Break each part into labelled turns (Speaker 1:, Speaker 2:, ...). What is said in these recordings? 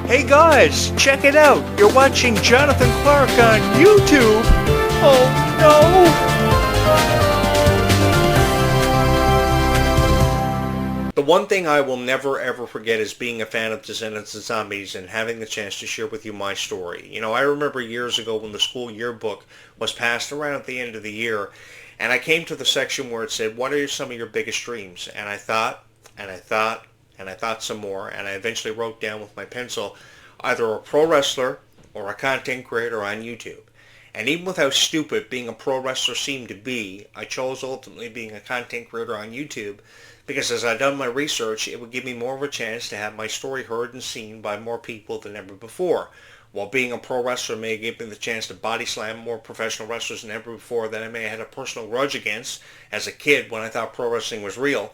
Speaker 1: Hey guys, check it out. You're watching Jonathan Clarke on YouTube. Oh no! The one thing I will never ever forget is being a fan of Descendants and Zombies and having the chance to share with you my story. You know, I remember years ago when the school yearbook was passed around at the end of the year, and I came to the section where it said, what are some of your biggest dreams? And I thought, and I thought, and I thought some more, and I eventually wrote down with my pencil either a pro wrestler or a content creator on YouTube. And even with how stupid being a pro wrestler seemed to be, I chose ultimately being a content creator on YouTube because as I'd done my research, it would give me more of a chance to have my story heard and seen by more people than ever before. While being a pro wrestler may give me the chance to body slam more professional wrestlers than ever before that I may have had a personal grudge against as a kid when I thought pro wrestling was real,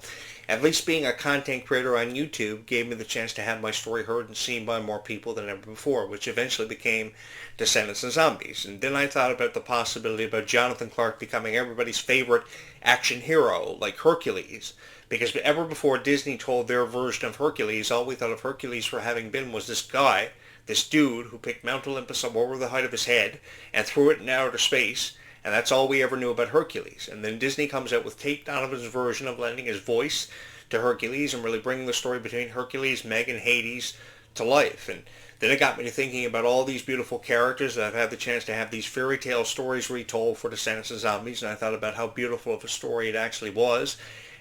Speaker 1: at least being a content creator on YouTube gave me the chance to have my story heard and seen by more people than ever before, which eventually became Descendants and Zombies. And then I thought about the possibility about Jonathan Clarke becoming everybody's favorite action hero, like Hercules. Because ever before Disney told their version of Hercules, all we thought of Hercules for having been was this guy, this dude who picked Mount Olympus up over the height of his head and threw it in outer space. And that's all we ever knew about Hercules. And then Disney comes out with Tate Donovan's version of lending his voice to Hercules and really bringing the story between Hercules, Meg, and Hades to life. And then it got me to thinking about all these beautiful characters that I've had the chance to have these fairy tale stories retold for Descendants and Zombies. And I thought about how beautiful of a story it actually was.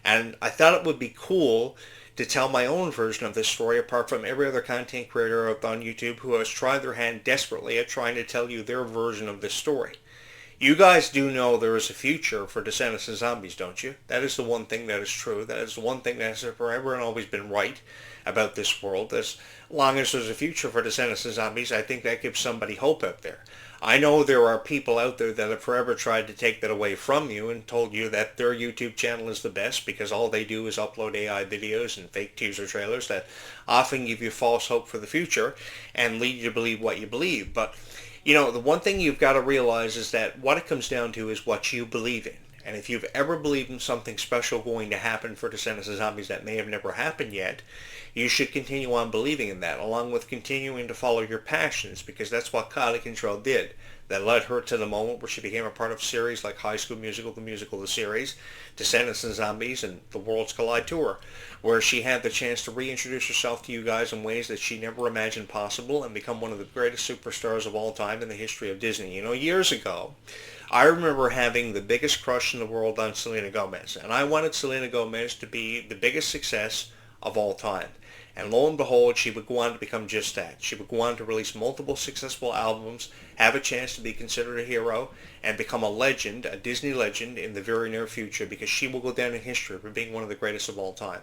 Speaker 1: And I thought it would be cool to tell my own version of this story apart from every other content creator on YouTube who has tried their hand desperately at trying to tell you their version of this story. You guys do know there is a future for Descendants and Zombies, don't you? That is the one thing that is true. That is the one thing that has forever and always been right about this world. As long as there's a future for Descendants and Zombies, I think that gives somebody hope out there. I know there are people out there that have forever tried to take that away from you and told you that their YouTube channel is the best because all they do is upload AI videos and fake teaser trailers that often give you false hope for the future and lead you to believe what you believe. But you know, the one thing you've got to realize is that what it comes down to is what you believe in. And if you've ever believed in something special going to happen for Descendants and Zombies that may have never happened yet, you should continue on believing in that, along with continuing to follow your passions, because that's what Kylie Control did. That led her to the moment where she became a part of series like High School Musical, the series, Descendants and Zombies, and the Worlds Collide Tour, where she had the chance to reintroduce herself to you guys in ways that she never imagined possible and become one of the greatest superstars of all time in the history of Disney. You know, years ago, I remember having the biggest crush in the world on Selena Gomez, and I wanted Selena Gomez to be the biggest success of all time. And lo and behold, she would go on to become just that. She would go on to release multiple successful albums, have a chance to be considered a hero, and become a legend, a Disney legend in the very near future, because she will go down in history for being one of the greatest of all time.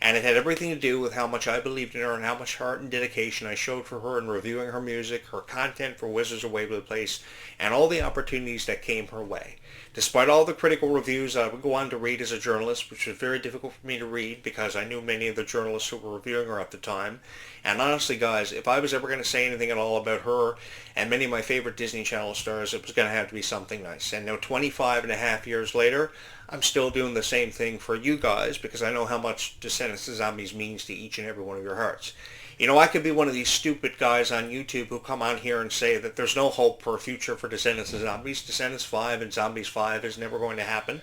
Speaker 1: And it had everything to do with how much I believed in her and how much heart and dedication I showed for her in reviewing her music, her content for Wizards of Waverly Place, and all the opportunities that came her way. Despite all the critical reviews I would go on to read as a journalist, which was very difficult for me to read because I knew many of the journalists who were reviewing her at the time. And honestly, guys, if I was ever going to say anything at all about her and many of my favorite Disney Channel stars, it was going to have to be something nice. And now 25 and a half years later, I'm still doing the same thing for you guys because I know how much Descendants and Zombies means to each and every one of your hearts. You know, I could be one of these stupid guys on YouTube who come on here and say that there's no hope for a future for Descendants and Zombies. Descendants 5 and Zombies 5 is never going to happen.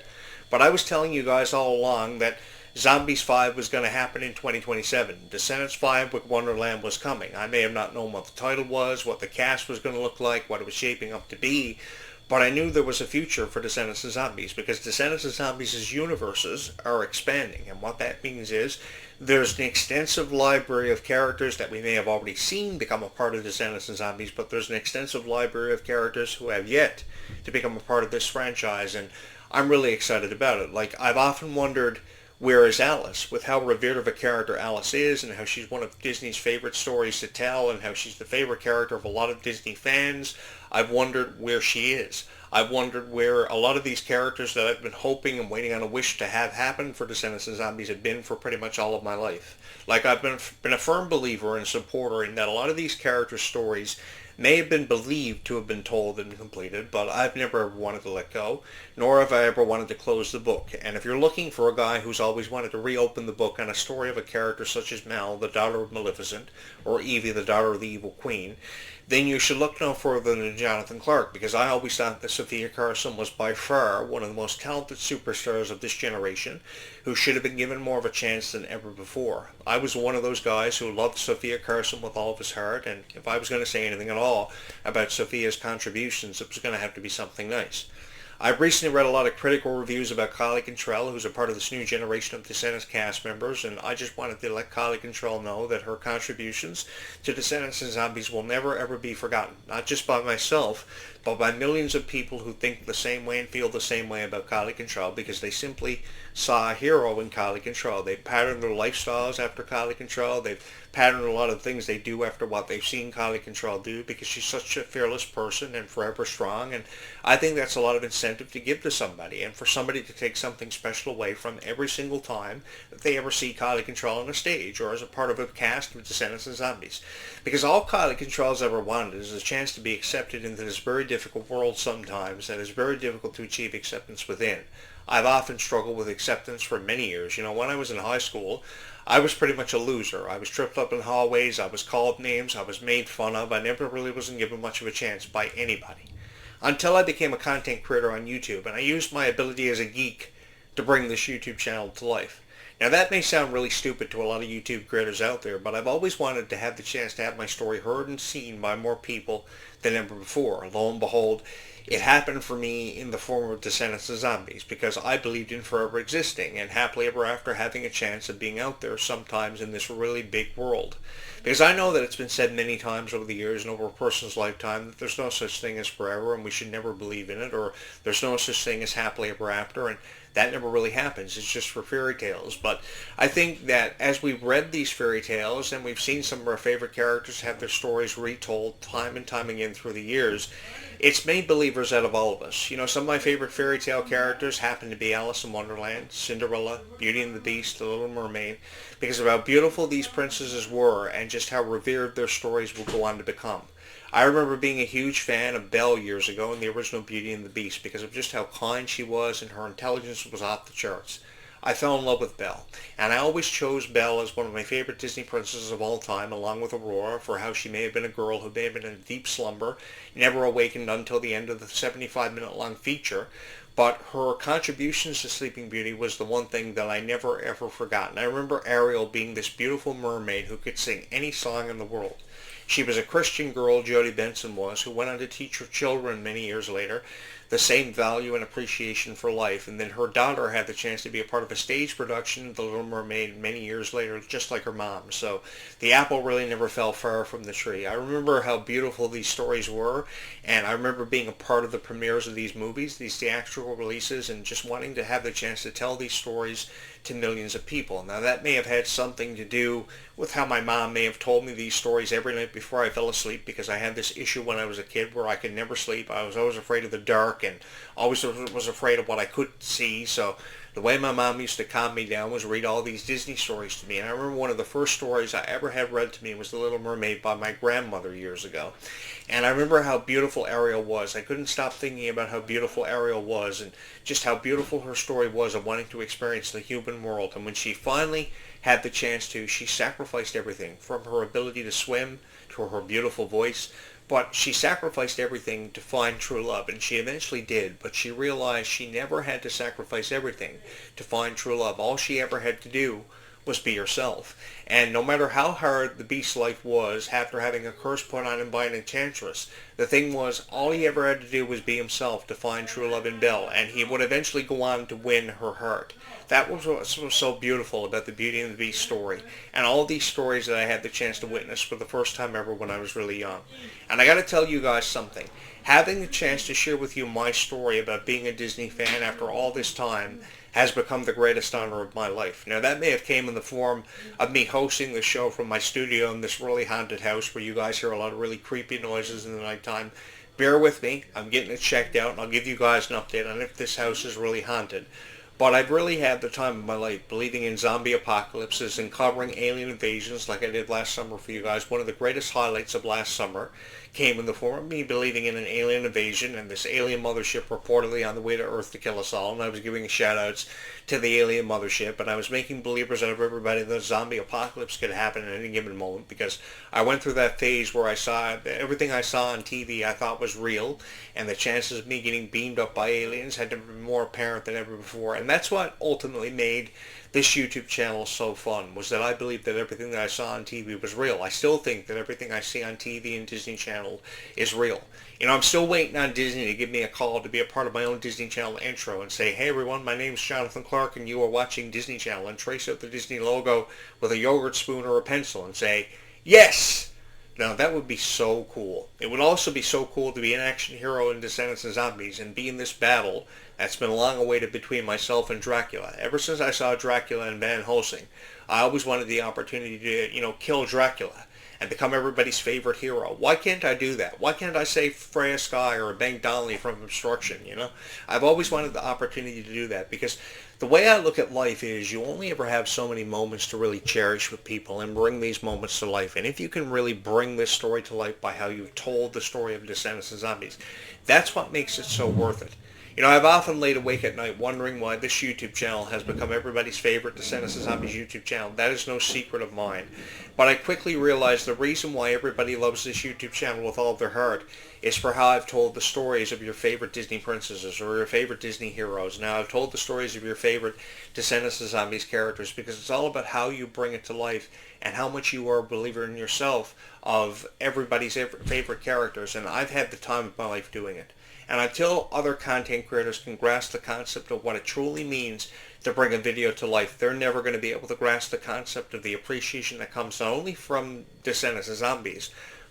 Speaker 1: But I was telling you guys all along that Zombies 5 was going to happen in 2027. Descendants 5 with Wonderland was coming. I may have not known what the title was, what the cast was going to look like, what it was shaping up to be, but I knew there was a future for Descendants and Zombies because Descendants and Zombies' universes are expanding. And what that means is there's an extensive library of characters that we may have already seen become a part of Descendants and Zombies, but there's an extensive library of characters who have yet to become a part of this franchise, and I'm really excited about it. Like, I've often wondered, where is Alice? With how revered of a character Alice is, and how she's one of Disney's favorite stories to tell, and how she's the favorite character of a lot of Disney fans, I've wondered where she is. I've wondered where a lot of these characters that I've been hoping and waiting on a wish to have happen for Descendants and Zombies have been for pretty much all of my life. Like, I've been a firm believer and supporter in that a lot of these character stories may have been believed to have been told and completed, but I've never wanted to let go, nor have I ever wanted to close the book. And if you're looking for a guy who's always wanted to reopen the book on a story of a character such as Mel, the daughter of Maleficent, or Evie, the daughter of the evil queen, then you should look no further than Jonathan Clarke, because I always thought that Sophia Carson was by far one of the most talented superstars of this generation, who should have been given more of a chance than ever before. I was one of those guys who loved Sophia Carson with all of his heart, and if I was going to say anything at all about Sophia's contributions, it was going to have to be something nice. I've recently read a lot of critical reviews about Kylie Cantrell, who's a part of this new generation of Descendants cast members, and I just wanted to let Kylie Cantrell know that her contributions to Descendants and Zombies will never ever be forgotten, not just by myself, but by millions of people who think the same way and feel the same way about Kylie Cantrell, because they simply saw a hero in Kylie Cantrell. They patterned their lifestyles after Kylie Cantrell. They've patterned a lot of things they do after what they've seen Kylie Cantrell do, because she's such a fearless person and forever strong, and I think that's a lot of incentive to give to somebody, and for somebody to take something special away from every single time that they ever see Kylie Cantrell on a stage or as a part of a cast of Descendants and Zombies. Because all Kylie Cantrell's ever wanted is a chance to be accepted into this very difficult world sometimes that is very difficult to achieve acceptance within. I've often struggled with acceptance for many years. You know, when I was in high school, I was pretty much a loser. I was tripped up in hallways, I was called names, I was made fun of, I never really wasn't given much of a chance by anybody. Until I became a content creator on YouTube, and I used my ability as a geek to bring this YouTube channel to life. Now that may sound really stupid to a lot of YouTube creators out there, but I've always wanted to have the chance to have my story heard and seen by more people than ever before. Lo and behold, it happened for me in the form of Descendants of Zombies, because I believed in forever existing and happily ever after having a chance of being out there sometimes in this really big world. Because I know that it's been said many times over the years and over a person's lifetime that there's no such thing as forever and we should never believe in it, or there's no such thing as happily ever after, and that never really happens. It's just for fairy tales. But I think that as we've read these fairy tales and we've seen some of our favorite characters have their stories retold time and time again through the years, it's made believers out of all of us. You know, some of my favorite fairy tale characters happen to be Alice in Wonderland, Cinderella, Beauty and the Beast, The Little Mermaid, because of how beautiful these princesses were and just how revered their stories will go on to become. I remember being a huge fan of Belle years ago in the original Beauty and the Beast because of just how kind she was and her intelligence was off the charts. I fell in love with Belle, and I always chose Belle as one of my favorite Disney princesses of all time, along with Aurora, for how she may have been a girl who may have been in a deep slumber, never awakened until the end of the 75-minute-long feature, but her contributions to Sleeping Beauty was the one thing that I never ever forgot. And I remember Ariel being this beautiful mermaid who could sing any song in the world. She was a Christian girl, Jodie Benson was, who went on to teach her children many years later the same value and appreciation for life. And then her daughter had the chance to be a part of a stage production of The Little Mermaid many years later, just like her mom. So the apple really never fell far from the tree. I remember how beautiful these stories were, and I remember being a part of the premieres of these movies, these theatrical releases, and just wanting to have the chance to tell these stories to millions of people. Now that may have had something to do with how my mom may have told me these stories every night before I fell asleep, because I had this issue when I was a kid where I could never sleep. I was always afraid of the dark and always was afraid of what I couldn't see. So the way my mom used to calm me down was read all these Disney stories to me. And I remember one of the first stories I ever had read to me was The Little Mermaid by my grandmother years ago. And I remember how beautiful Ariel was. I couldn't stop thinking about how beautiful Ariel was and just how beautiful her story was of wanting to experience the human world. And when she finally had the chance to, she sacrificed everything, from her ability to swim to her beautiful voice. But she sacrificed everything to find true love, and she eventually did. But she realized she never had to sacrifice everything to find true love. All she ever had to do was be herself. And no matter how hard the beast's life was, after having a curse put on him by an enchantress, the thing was, all he ever had to do was be himself to find true love in Belle, and he would eventually go on to win her heart. That was what was so beautiful about the Beauty and the Beast story, and all these stories that I had the chance to witness for the first time ever when I was really young. And I got to tell you guys something. Having the chance to share with you my story about being a Disney fan after all this time has become the greatest honor of my life. Now that may have came in the form of me hosting the show from my studio in this really haunted house where you guys hear a lot of really creepy noises in the nighttime. Bear with me. I'm getting it checked out, and I'll give you guys an update on if this house is really haunted. But I've really had the time of my life believing in zombie apocalypses and covering alien invasions like I did last summer for you guys. One of the greatest highlights of last summer came in the form of me believing in an alien invasion and this alien mothership reportedly on the way to Earth to kill us all. And I was giving shout outs to the alien mothership, and I was making believers out of everybody that a zombie apocalypse could happen at any given moment, because I went through that phase where I saw everything I saw on TV I thought was real, and the chances of me getting beamed up by aliens had never been more apparent than ever before. And that's what ultimately made this YouTube channel so fun, was that I believed that everything that I saw on TV was real. I still think that everything I see on TV and Disney Channel is real. You know, I'm still waiting on Disney to give me a call to be a part of my own Disney Channel intro and say, hey everyone, my name's Jonathan Clarke and you are watching Disney Channel, and trace out the Disney logo with a yogurt spoon or a pencil and say, yes! Now, that would be so cool. It would also be so cool to be an action hero in Descendants and Zombies and be in this battle that's been long awaited between myself and Dracula. Ever since I saw Dracula and Van Helsing, I always wanted the opportunity to, kill Dracula and become everybody's favorite hero. Why can't I do that? Why can't I save Freya Sky or Bang Donnelly from obstruction, I've always wanted the opportunity to do that, because the way I look at life is you only ever have so many moments to really cherish with people and bring these moments to life. And if you can really bring this story to life by how you've told the story of Descendants and Zombies, that's what makes it so worth it. I've often laid awake at night wondering why this YouTube channel has become everybody's favorite Descendants and Zombies YouTube channel. That is no secret of mine. But I quickly realized the reason why everybody loves this YouTube channel with all of their heart is for how I've told the stories of your favorite Disney princesses or your favorite Disney heroes. Now, I've told the stories of your favorite Descendants and Zombies characters because it's all about how you bring it to life and how much you are a believer in yourself of everybody's favorite characters. And I've had the time of my life doing it. And until other content creators can grasp the concept of what it truly means to bring a video to life, they're never going to be able to grasp the concept of the appreciation that comes not only from Descendants and Zombies,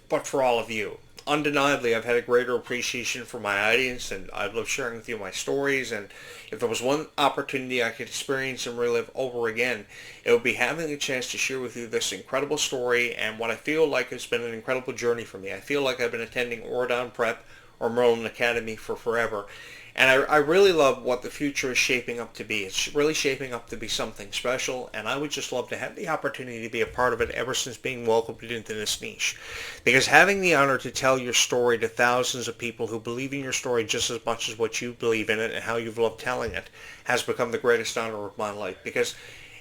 Speaker 1: but for all of you. Undeniably, I've had a greater appreciation for my audience, and I love sharing with you my stories. And if there was one opportunity I could experience and relive over again, it would be having a chance to share with you this incredible story and what I feel like has been an incredible journey for me. I feel like I've been attending Oradon Prep or Merlin Academy for forever. And I really love what the future is shaping up to be. It's really shaping up to be something special, and I would just love to have the opportunity to be a part of it ever since being welcomed into this niche. Because having the honor to tell your story to thousands of people who believe in your story just as much as what you believe in it and how you've loved telling it has become the greatest honor of my life. Because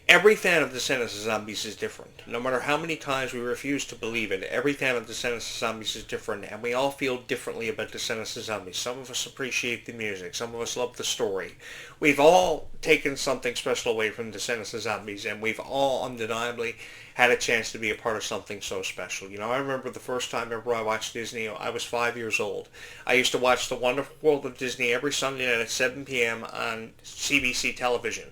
Speaker 1: every fan of Descendants of Zombies is different. No matter how many times we refuse to believe it, every fan of Descendants of Zombies is different, and we all feel differently about Descendants of Zombies. Some of us appreciate the music, some of us love the story. We've all taken something special away from Descendants of Zombies, and we've all undeniably had a chance to be a part of something so special. I remember the first time ever I watched Disney, I was 5 years old. I used to watch The Wonderful World of Disney every Sunday night at 7 p.m. on CBC television.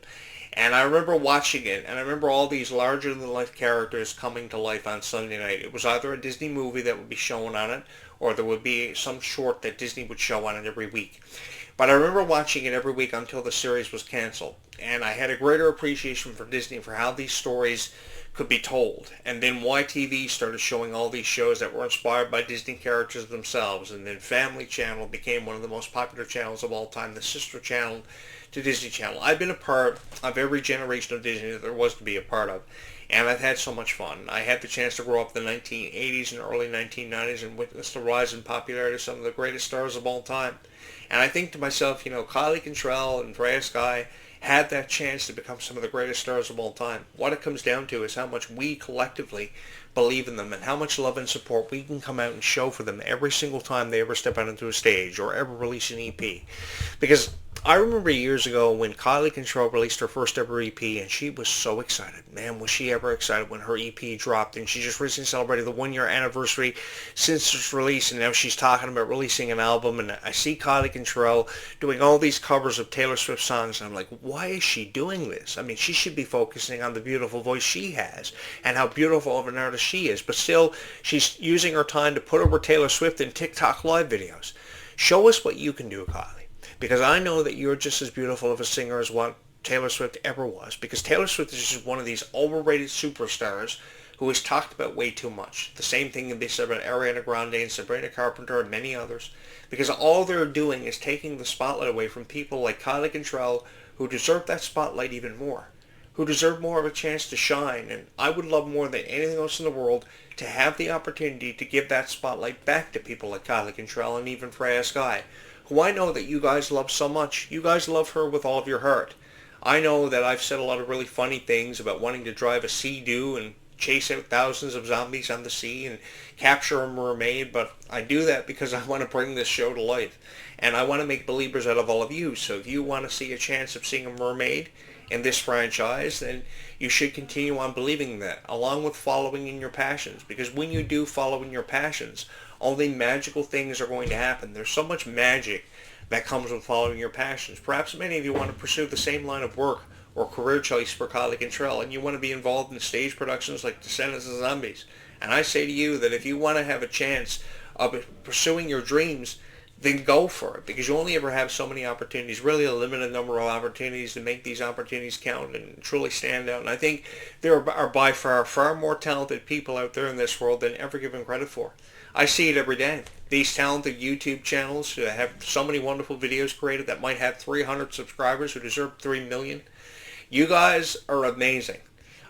Speaker 1: And I remember watching it, and I remember all these larger-than-life characters coming to life on Sunday night. It was either a Disney movie that would be shown on it, or there would be some short that Disney would show on it every week. But I remember watching it every week until the series was canceled. And I had a greater appreciation for Disney for how these stories could be told. And then YTV started showing all these shows that were inspired by Disney characters themselves. And then Family Channel became one of the most popular channels of all time, the sister channel to Disney Channel. I've been a part of every generation of Disney that there was to be a part of, and I've had so much fun. I had the chance to grow up in the 1980s and early 1990s and witness the rise in popularity of some of the greatest stars of all time. And I think to myself, Kylie Cantrell and Freya Sky had that chance to become some of the greatest stars of all time. What it comes down to is how much we collectively believe in them and how much love and support we can come out and show for them every single time they ever step out into a stage or ever release an EP. Because I remember years ago when Kylie Cantrell released her first ever EP, and she was so excited. Man, was she ever excited when her EP dropped, and she just recently celebrated the 1-year anniversary since its release, and now she's talking about releasing an album. And I see Kylie Cantrell doing all these covers of Taylor Swift songs, and I'm like, why is she doing this? I mean, she should be focusing on the beautiful voice she has and how beautiful of an artist she is, but still she's using her time to put over Taylor Swift in TikTok live videos. Show us what you can do, Kylie. Because I know that you're just as beautiful of a singer as what Taylor Swift ever was. Because Taylor Swift is just one of these overrated superstars who is talked about way too much. The same thing can be said about Ariana Grande and Sabrina Carpenter and many others, because all they're doing is taking the spotlight away from people like Kylie Cantrell, who deserve that spotlight even more, who deserve more of a chance to shine. And I would love more than anything else in the world to have the opportunity to give that spotlight back to people like Kylie Cantrell and even Freya Sky, who I know that you guys love so much. You guys love her with all of your heart. I know that I've said a lot of really funny things about wanting to drive a Sea-Doo and chase out thousands of zombies on the sea and capture a mermaid, but I do that because I want to bring this show to life. And I want to make believers out of all of you. So if you want to see a chance of seeing a mermaid in this franchise, then you should continue on believing that, along with following in your passions. Because when you do follow in your passions, only magical things are going to happen. There's so much magic that comes with following your passions. Perhaps many of you want to pursue the same line of work or career choice for Kylie Cantrell, and you want to be involved in stage productions like Descendants and Zombies. And I say to you that if you want to have a chance of pursuing your dreams, then go for it, because you only ever have so many opportunities, really a limited number of opportunities to make these opportunities count and truly stand out. And I think there are by far more talented people out there in this world than ever given credit for. I see it every day. These talented YouTube channels that have so many wonderful videos created that might have 300 subscribers who deserve 3 million. You guys are amazing.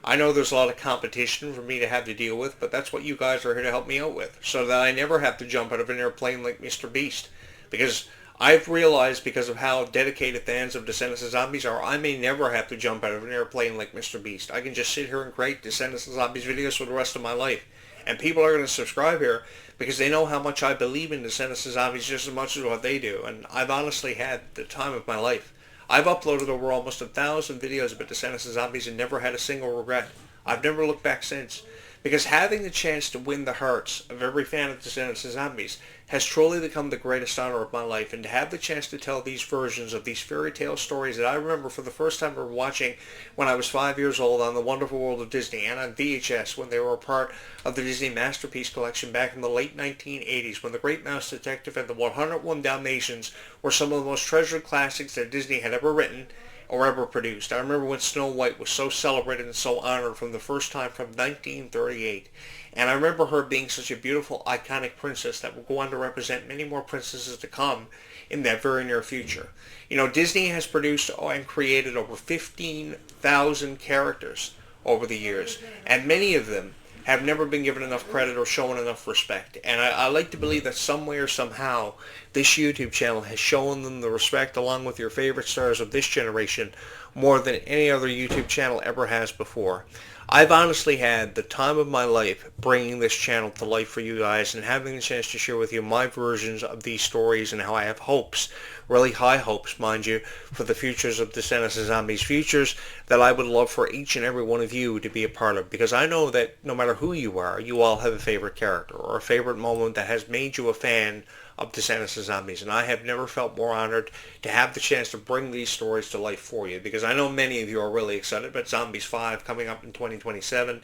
Speaker 1: I know there's a lot of competition for me to have to deal with, but that's what you guys are here to help me out with, so that I never have to jump out of an airplane like Mr. Beast. Because I've realized, because of how dedicated fans of Descendants and Zombies are, I may never have to jump out of an airplane like Mr. Beast. I can just sit here and create Descendants and Zombies videos for the rest of my life. And people are going to subscribe here because they know how much I believe in Descendants and Zombies just as much as what they do. And I've honestly had the time of my life. I've uploaded over almost 1,000 videos about Descendants and Zombies and never had a single regret. I've never looked back since. Because having the chance to win the hearts of every fan of Descendants and Zombies has truly become the greatest honor of my life. And to have the chance to tell these versions of these fairy tale stories that I remember for the first time ever watching when I was 5 years old on The Wonderful World of Disney and on VHS when they were a part of the Disney Masterpiece Collection back in the late 1980s, when The Great Mouse Detective and The 101 Dalmatians were some of the most treasured classics that Disney had ever written or ever produced. I remember when Snow White was so celebrated and so honored from the first time from 1938. And I remember her being such a beautiful, iconic princess that will go on to represent many more princesses to come in that very near future. You know, Disney has produced and created over 15,000 characters over the years, and many of them have never been given enough credit or shown enough respect. And I like to believe that some way or somehow this YouTube channel has shown them the respect, along with your favorite stars of this generation, more than any other YouTube channel ever has before. I've honestly had the time of my life bringing this channel to life for you guys and having the chance to share with you my versions of these stories and how I have hopes, really high hopes, mind you, for the futures of Descendants and Zombies, futures that I would love for each and every one of you to be a part of, because I know that no matter who you are, you all have a favorite character or a favorite moment that has made you a fan of Descendants and Zombies, and I have never felt more honored to have the chance to bring these stories to life for you, because I know many of you are really excited about Zombies 5 coming up in 2027.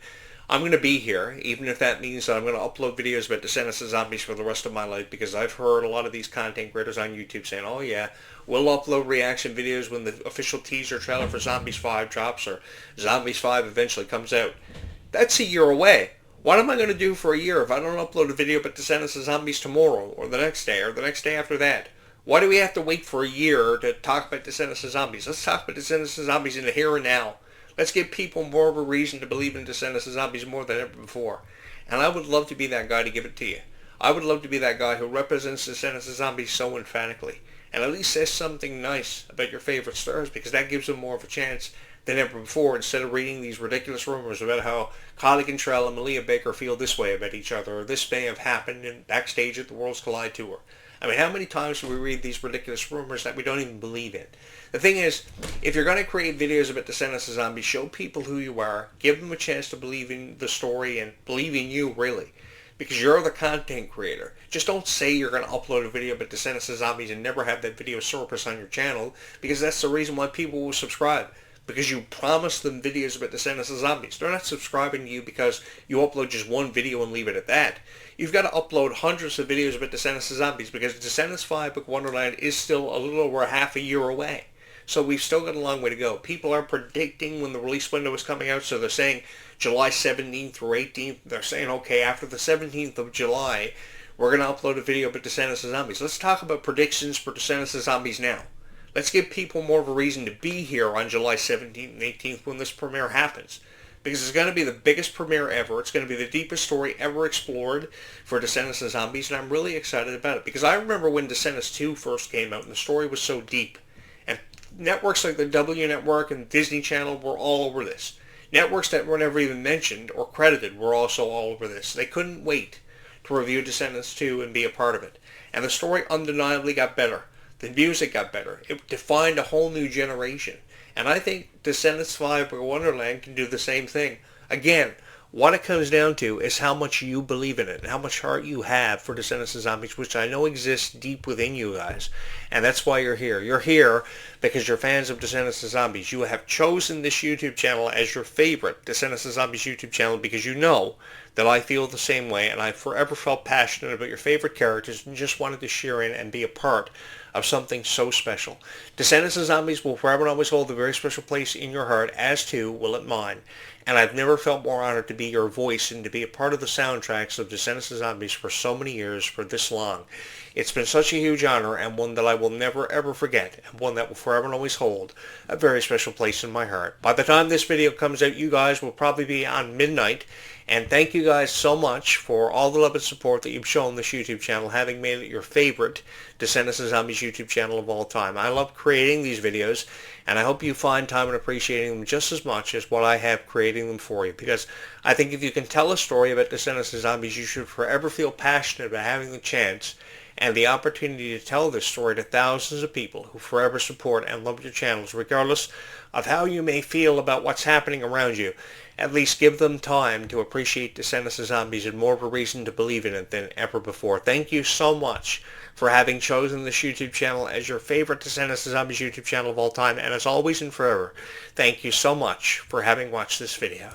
Speaker 1: I'm going to be here, even if that means that I'm going to upload videos about Descendants and Zombies for the rest of my life, because I've heard a lot of these content creators on YouTube saying, oh yeah, we'll upload reaction videos when the official teaser trailer for Zombies 5 drops, or Zombies 5 eventually comes out. That's a year away. What am I going to do for a year if I don't upload a video about Descendants and Zombies tomorrow, or the next day, or the next day after that? Why do we have to wait for a year to talk about Descendants and Zombies? Let's talk about Descendants and Zombies in the here and now. Let's give people more of a reason to believe in Descendants and Zombies more than ever before. And I would love to be that guy to give it to you. I would love to be that guy who represents Descendants and Zombies so emphatically, and at least says something nice about your favorite stars, because that gives them more of a chance than ever before, instead of reading these ridiculous rumors about how Kylie Cantrell and Malia Baker feel this way about each other, or this may have happened in backstage at the Worlds Collide tour. I mean, how many times do we read these ridiculous rumors that we don't even believe in? The thing is, if you're going to create videos about Descendants and Zombies, show people who you are, give them a chance to believe in the story and believe in you, really. Because you're the content creator. Just don't say you're going to upload a video about Descendants and Zombies and never have that video surface on your channel, because that's the reason why people will subscribe. Because you promised them videos about Descendants and Zombies. They're not subscribing to you because you upload just one video and leave it at that. You've got to upload hundreds of videos about Descendants and Zombies, because Descendants 5 Book Wonderland is still a little over half a year away. So we've still got a long way to go. People are predicting when the release window is coming out, so they're saying July 17th through 18th. They're saying, okay, after the 17th of July, we're going to upload a video about Descendants of Zombies. Let's talk about predictions for Descendants of Zombies now. Let's give people more of a reason to be here on July 17th and 18th when this premiere happens. Because it's going to be the biggest premiere ever. It's going to be the deepest story ever explored for Descendants of Zombies, and I'm really excited about it. Because I remember when Descendants 2 first came out, and the story was so deep. And networks like the W Network and Disney Channel were all over this. Networks that were never even mentioned or credited were also all over this. They couldn't wait to review Descendants 2 and be a part of it. And the story undeniably got better. The music got better. It defined a whole new generation. And I think Descendants 5 or Wonderland can do the same thing. Again, what it comes down to is how much you believe in it and how much heart you have for Descendants of Zombies, which I know exists deep within you guys. And that's why you're here. You're here because you're fans of Descendants of Zombies. You have chosen this YouTube channel as your favorite Descendants of Zombies YouTube channel because you know that I feel the same way, and I forever felt passionate about your favorite characters and just wanted to share in and be a part of something so special. Descendants of Zombies will forever and always hold a very special place in your heart, as too will it mine. And I've never felt more honored to be your voice and to be a part of the soundtracks of Descendants of Zombies for so many years, for this long. It's been such a huge honor, and one that I will never ever forget, and one that will forever and always hold a very special place in my heart. By the time this video comes out, you guys will probably be on midnight, and thank you guys so much for all the love and support that you've shown this YouTube channel, having made it your favorite Descendants of Zombies YouTube channel of all time. I love creating these videos, and I hope you find time in appreciating them just as much as what I have creating them for you, because I think if you can tell a story about Descendants of Zombies, you should forever feel passionate about having the chance and the opportunity to tell this story to thousands of people who forever support and love your channels, regardless of how you may feel about what's happening around you. At least give them time to appreciate Descendants of Zombies and more of a reason to believe in it than ever before. Thank you so much for having chosen this YouTube channel as your favorite Descendants of Zombies YouTube channel of all time. And as always and forever, thank you so much for having watched this video.